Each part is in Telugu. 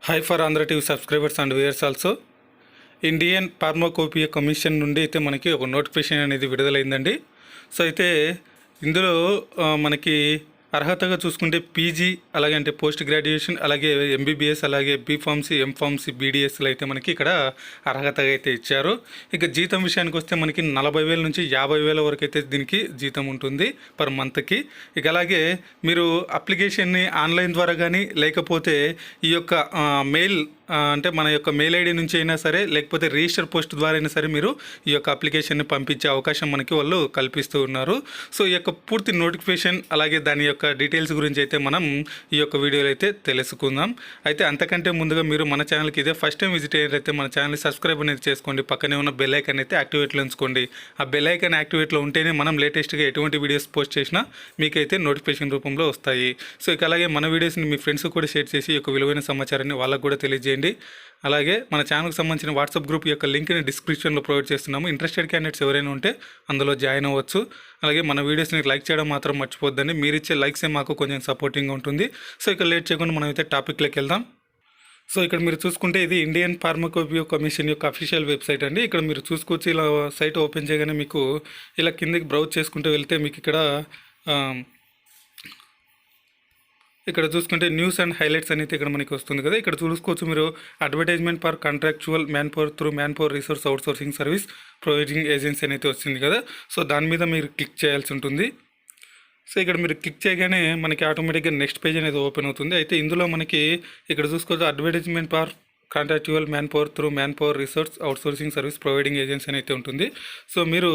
Hi for Andhra TV subscribers and viewers also. Indian pharmacopoeia commission నుండి అయితే మనకి ఒక నోటిఫికేషన్ అనేది విడుదలైందండి. సో అయితే ఇందులో మనకి అర్హతగా చూసుకుంటే పీజీ, అలాగే అంటే పోస్ట్ గ్రాడ్యుయేషన్, అలాగే ఎంబీబీఎస్, అలాగే బీఫార్మసీ, ఎంఫార్మసీ, బీడీఎస్లు అయితే మనకి ఇక్కడ అర్హతగా అయితే ఇచ్చారు. ఇక జీతం విషయానికి వస్తే మనకి 40,000 నుంచి 50,000 వరకు అయితే దీనికి జీతం ఉంటుంది పర్ మంత్కి. ఇక అలాగే మీరు అప్లికేషన్ని ఆన్లైన్ ద్వారా కానీ, లేకపోతే ఈ యొక్క మెయిల్ అంటే మన యొక్క మెయిల్ ఐడి నుంచి అయినా సరే, లేకపోతే రిజిస్టర్ పోస్ట్ ద్వారా అయినా సరే మీరు ఈ యొక్క అప్లికేషన్ని పంపించే అవకాశం మనకి వాళ్ళు కల్పిస్తూ ఉన్నారు. సో ఈ యొక్క పూర్తి నోటిఫికేషన్, అలాగే దాని యొక్క డీటెయిల్స్ గురించి అయితే మనం ఈ యొక్క వీడియోలో అయితే తెలుసుకుందాం. అయితే అంతకంటే ముందుగా మీరు మన ఛానల్కి ఇదే ఫస్ట్ టైం విజిట్ అయ్యారైతే మన ఛానల్ని సబ్స్క్రైబ్ అనేది చేసుకోండి. పక్కనే ఉన్న బెల్ ఐకాన్ అయితే యాక్టివేట్లో ఉంచుకోండి. ఆ బెల్ ఐకాన్ యాక్టివేట్లో ఉంటేనే మనం లేటెస్ట్గా ఎటువంటి వీడియోస్ పోస్ట్ చేసినా మీకైతే నోటిఫికేషన్ రూపంలో వస్తాయి. సో ఇక అలాగే మన వీడియోస్ని మీ ఫ్రెండ్స్ కూడా షేర్ చేసి ఈ యొక్క విలువైన సమాచారాన్ని వాళ్ళకు కూడా తెలియజేయండి. అలాగే మన ఛానల్కి సంబంధించిన వాట్సాప్ గ్రూప్ యొక్క లింక్ని డిస్క్రిప్షన్లో ప్రొవైడ్ చేస్తున్నాము. ఇంట్రెస్టెడ్ క్యాండిడేట్స్ ఎవరైనా ఉంటే అందులో జాయిన్ అవ్వచ్చు. అలాగే మన వీడియోస్ని లైక్ చేయడం మాత్రం మర్చిపోద్దండి. మీరు ఇచ్చే లైక్సే మాకు కొంచెం సపోర్టింగ్గా ఉంటుంది. సో ఇక్కడ లేట్ చేయకుండా మనం అయితే టాపిక్లోకి వెళ్దాం. సో ఇక్కడ మీరు చూసుకుంటే ఇది ఇండియన్ ఫార్మాకోపియా కమిషన్ యొక్క అఫీషియల్ వెబ్సైట్ అండి. ఇక్కడ మీరు చూసుకోవచ్చు. ఇలా సైట్ ఓపెన్ చేయగానే మీకు ఇలా కిందకి బ్రౌజ్ చేసుకుంటూ వెళ్తే మీకు ఇక్కడ చూసుకుంటే న్యూస్ అండ్ హైలైట్స్ అనేది ఇక్కడ మనకి వస్తుంది కదా. ఇక్కడ చూసుకోవచ్చు మీరు advertisement for contractual man power through man power resource outsourcing service providing agency అనేది వస్తుంది కదా. సో దాని మీద మీరు క్లిక్ చేయాల్సి ఉంటుంది. సో ఇక్కడ మీరు క్లిక్ చేయగానే మనకి ఆటోమేటిక్గా నెక్స్ట్ పేజ్ అనేది ఓపెన్ అవుతుంది. అయితే ఇందులో మనకి ఇక్కడ చూసుకోవచ్చు advertisement for contractual man power through man power resource outsourcing service providing agency అయితే ఉంటుంది. సో మీరు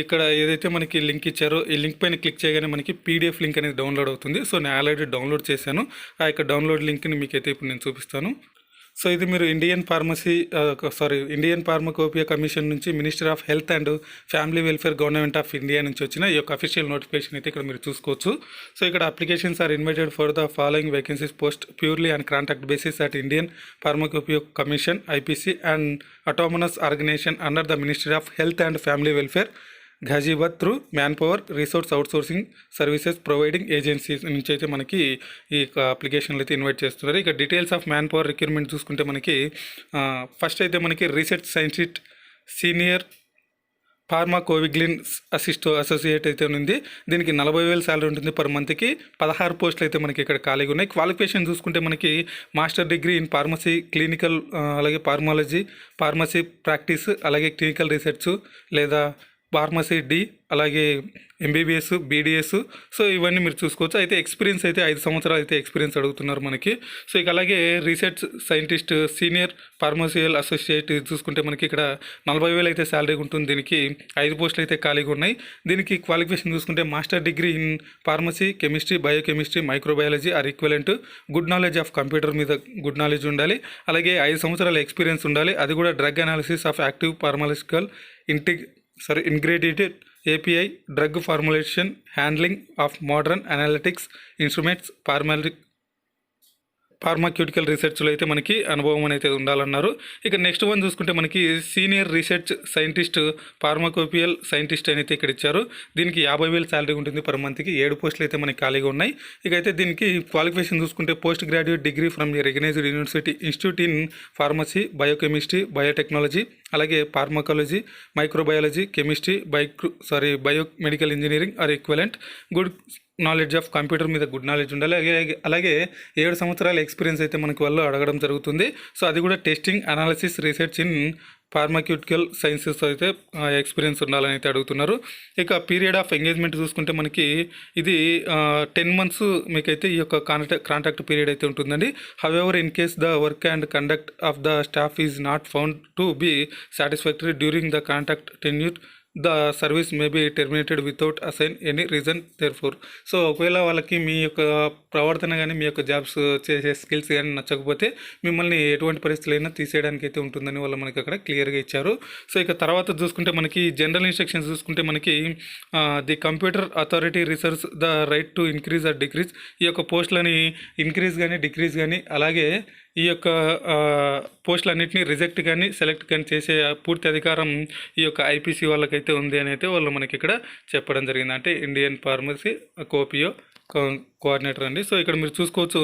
ఇక్కడ ఏదైతే మనకి లింక్ ఇచ్చారో ఈ లింక్ పైన క్లిక్ చేయగానే మనకి పీడిఎఫ్ లింక్ అనేది డౌన్లోడ్ అవుతుంది. సో నేను ఆల్రెడీ డౌన్లోడ్ చేశాను. ఆ యొక్క డౌన్లోడ్ లింక్ని మీకైతే ఇప్పుడు నేను చూపిస్తాను. సో ఇది మీరు ఇండియన్ ఫార్మాకోపియా కమిషన్ నుంచి minister of health and family welfare government of India నుంచి వచ్చిన ఈ యొక్క అఫీషియల్ నోటిఫికేషన్ అయితే ఇక్కడ మీరు చూసుకోవచ్చు. సో ఇక్కడ applications are invited for the following vacancies post purely and contract basis at Indian pharmacopoeia Commission IPC and autonomous organisation under the Ministry of health and family Welfare Ghaziabad through man power resource outsourcing services providing agencies నుంచి అయితే మనకి ఈ అప్లికేషన్లు అయితే ఇన్వైట్ చేస్తున్నారు. ఇక details of man power recruitment చూసుకుంటే మనకి ఫస్ట్ అయితే మనకి research scientist senior pharmacovigilance associate అయితే ఉంది. దీనికి 40,000 శాలరీ ఉంటుంది పర్ మంత్కి. 16 పోస్టులు అయితే మనకి ఇక్కడ ఖాళీగా ఉన్నాయి. క్వాలిఫికేషన్ చూసుకుంటే మనకి master degree in pharmacy, clinical, అలాగే ఫార్మాలజీ, ఫార్మసీ ప్రాక్టీస్, అలాగే క్లినికల్ రీసెర్చ్ లేదా ఫార్మసీ డి, అలాగే ఎంబీబీఎస్, బీడీఎస్. సో ఇవన్నీ మీరు చూసుకోవచ్చు. అయితే ఎక్స్పీరియన్స్ అయితే 5 సంవత్సరాలు అయితే ఎక్స్పీరియన్స్ అడుగుతున్నారు మనకి. సో ఇక అలాగే రీసెర్చ్ సైంటిస్ట్ సీనియర్ ఫార్మసియల్ అసోసియేట్ చూసుకుంటే మనకి ఇక్కడ 40,000 అయితే శాలరీ ఉంటుంది. దీనికి 5 పోస్టులు అయితే ఖాళీగా ఉన్నాయి. దీనికి క్వాలిఫికేషన్ చూసుకుంటే master degree in pharmacy, chemistry, biochemistry, microbiology or equivalent, good knowledge of computer మీద గుడ్ నాలెడ్జ్ ఉండాలి. అలాగే 5 సంవత్సరాల ఎక్స్పీరియన్స్ ఉండాలి. అది కూడా drug analysis of active pharmaceutical integrated API, drug formulation, handling of modern analytics instruments, pharmaceutical రీసెర్చ్లో అయితే మనకి అనుభవం అయితే ఉండాలన్నారు. ఇక నెక్స్ట్ వన్ చూసుకుంటే మనకి సీనియర్ రీసెర్చ్ సైంటిస్ట్ ఫార్మాకోపియల్ సైంటిస్ట్ అయితే ఇక్కడ ఇచ్చారు. దీనికి 50,000 శాలరీ ఉంటుంది పర్ మంత్కి. 7 పోస్టులు అయితే మనకి ఖాళీగా ఉన్నాయి. ఇక అయితే దీనికి క్వాలిఫికేషన్ చూసుకుంటే post graduate degree from the recognised university institute in pharmacy, biochemistry, biotechnology, అలాగే pharmacology, microbiology, chemistry, biomedical engineering or equivalent, good knowledge of computer మీద గుడ్ నాలెడ్జ్ ఉండాలి. అలాగే 7 సంవత్సరాల ఎక్స్పీరియన్స్ అయితే మనకి వాళ్ళు అడగడం జరుగుతుంది. సో అది కూడా testing, analysis, research in pharmaceutical sciences అయితే ఎక్స్పీరియన్స్ ఉండాలని అయితే అడుగుతున్నారు. ఇక పీరియడ్ ఆఫ్ ఎంగేజ్మెంట్ చూసుకుంటే మనకి ఇది 10 మంత్స్ మీకైతే ఈ యొక్క కాంట్రాక్ట్ పీరియడ్ అయితే ఉంటుందండి. However in case the work and conduct of the staff is not found to be satisfactory during the contract tenure the service may be terminated without assign any reason therefore. So ఒకవేళ వాళ్ళకి మీ యొక్క ప్రవర్తన కానీ, మీ యొక్క జాబ్స్ చేసే స్కిల్స్ కానీ నచ్చకపోతే మిమ్మల్ని ఎటువంటి పరిస్థితులైనా తీసేయడానికి అయితే ఉంటుందని వాళ్ళు మనకి అక్కడ క్లియర్గా ఇచ్చారు. సో ఇక తర్వాత చూసుకుంటే మనకి జనరల్ ఇన్స్ట్రక్షన్స్ చూసుకుంటే మనకి the computer authority reserves the right to increase or decrease. ఈ యొక్క పోస్టులని ఇంక్రీజ్ కానీ, డిక్రీజ్ కానీ, అలాగే ఈ యొక్క పోస్టులన్నింటినీ రిజెక్ట్ కానీ, సెలెక్ట్ కానీ చేసే పూర్తి అధికారం ఈ యొక్క ఐపీసీ వాళ్ళకైతే ఉంది అని అయితే వాళ్ళు మనకి ఇక్కడ చెప్పడం జరిగింది. అంటే ఇండియన్ ఫార్మసీ కోపియో కోఆర్డినేటర్ అండి. సో ఇక్కడ మీరు చూసుకోవచ్చు,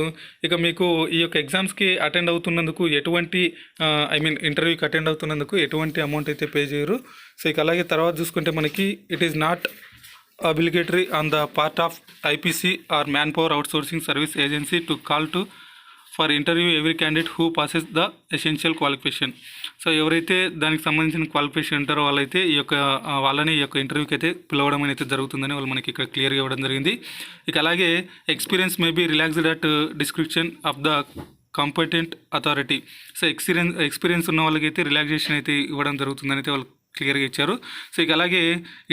ఇక మీకు ఈ యొక్క ఎగ్జామ్స్కి అటెండ్ అవుతున్నందుకు ఎటువంటి ఇంటర్వ్యూకి అటెండ్ అవుతున్నందుకు ఎటువంటి అమౌంట్ అయితే పే చేయరు. సో ఇక అలాగే తర్వాత చూసుకుంటే మనకి it is not obligatory on the part of IPC or manpower outsourcing service agency to call to for interview every candidate who passes the essential qualification. So ఎవరైతే దానికి సంబంధించిన క్వాలిఫికేషన్ ఉంటారో వాళ్ళైతే వాళ్ళని ఈ యొక్క ఇంటర్వ్యూకి అయితే పిలవడం అయితే జరుగుతుందని వాళ్ళు మనకి ఇక్కడ క్లియర్గా ఇవ్వడం జరిగింది. ఇక అలాగే experience may be relaxed at description of the competent authority. So experience ఉన్న వాళ్ళకైతే రిలాక్సేషన్ అయితే ఇవ్వడం జరుగుతుందని అయితే వాళ్ళు క్లియర్గా ఇచ్చారు. సో ఇక అలాగే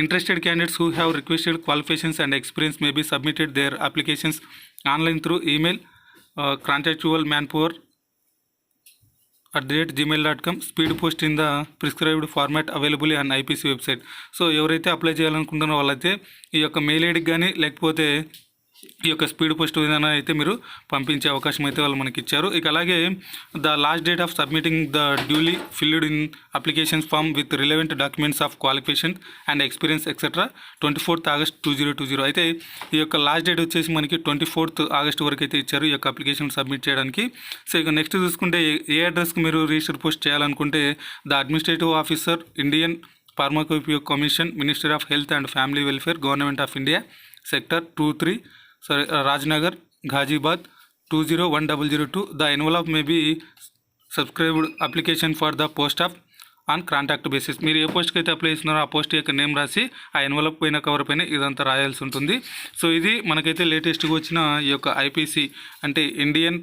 interested candidates who have requested qualifications and experience may be submitted their applications online through email contractual manpower@gmail.com, speed post in the prescribed format available on IPC website. So ఎవరైతే అప్లై చేయాలనుకుంటున్నారో వాళ్ళైతే ఈ యొక్క మెయిల్ ఐడికి కానీ లేకపోతే ఈ యొక్క స్పీడ్ పోస్ట్ విధానం అయితే మీరు పంపించే అవకాశం అయితే వాళ్ళు మనకి ఇచ్చారు. ఇక అలాగే the last date of submitting the duly filled in applications form with relevant documents of qualification and experience etcetera 24th August 2020. అయితే ఈ యొక్క లాస్ట్ డేట్ వచ్చేసి మనకి 24th August వరకు అయితే ఇచ్చారు ఈ యొక్క అప్లికేషన్ సబ్మిట్ చేయడానికి. సో ఇక నెక్స్ట్ చూసుకుంటే ఏ అడ్రస్కి మీరు రిజిస్టర్ పోస్ట్ చేయాలనుకుంటే the administrative officer, Indian pharmacopoeia commission, ministry of health and family welfare, government of India, sector 23, Rajnagar, Ghaziabad 201002. The envelope may be subscribed application for the post of on contact basis. మీరు ఏ పోస్ట్కి అయితే అప్లై చేస్తున్నారో ఆ పోస్ట్ యొక్క నేమ్ రాసి ఆ ఎన్వలప్ పైన కవర్ పైన ఇదంతా రాయాల్సి ఉంటుంది. సో ఇది మనకైతే లేటెస్ట్గా వచ్చిన ఈ యొక్క IPC అంటే ఇండియన్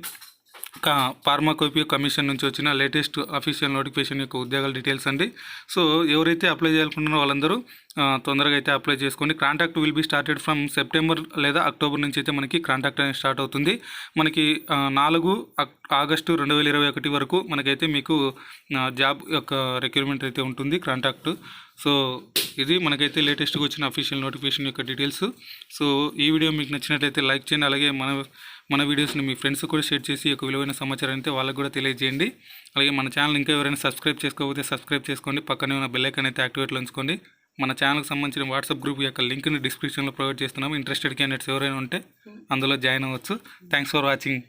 ఫార్మాకోపియా కమిషన్ నుంచి వచ్చిన లేటెస్ట్ అఫీషియల్ నోటిఫికేషన్ యొక్క ఉద్యోగాల డీటెయిల్స్ అండి. సో ఎవరైతే అప్లై చేయాలనుకుంటున్నారో వాళ్ళందరూ తొందరగా అయితే అప్లై చేసుకోండి. Contact will be started from September లేదా అక్టోబర్ నుంచి అయితే మనకి కాంటాక్ట్ అనేది స్టార్ట్ అవుతుంది. మనకి 4 ఆగస్టు 2021 వరకు మనకైతే మీకు జాబ్ యొక్క రిక్రూట్మెంట్ అయితే ఉంటుంది కాంటాక్ట్. సో ఇది మనకైతే లేటెస్ట్గా వచ్చిన అఫీషియల్ నోటిఫికేషన్ యొక్క డీటెయిల్స్. సో ఈ వీడియో మీకు నచ్చినట్లయితే లైక్ చేయండి. అలాగే మన వీడియోస్ని మీ ఫ్రెండ్స్ కూడా షేర్ చేసి ఒక విలువైన సమాచారం అయితే వాళ్ళకు కూడా తెలియజేయండి. అలాగే మన ఛానల్ ఇంకా ఎవరైనా సబ్స్క్రైబ్ చేసుకోకపోతే సబ్స్క్రైబ్ చేసుకోండి. పక్కనే ఉన్న బెల్ ఐకాన్ అయితే యాక్టివేట్లో ఉంచుకోండి. మన ఛానల్కి సంబంధించిన వాట్సాప్ గ్రూప్ యొక్క లింక్ని డిస్క్రిప్షన్లో ప్రొవైడ్ చేస్తున్నాము. ఇంట్రెస్టెడ్ క్యాండిడేట్స్ ఎవరైనా ఉంటే అందులో జాయిన్ అవ్వచ్చు. Thanks for watching.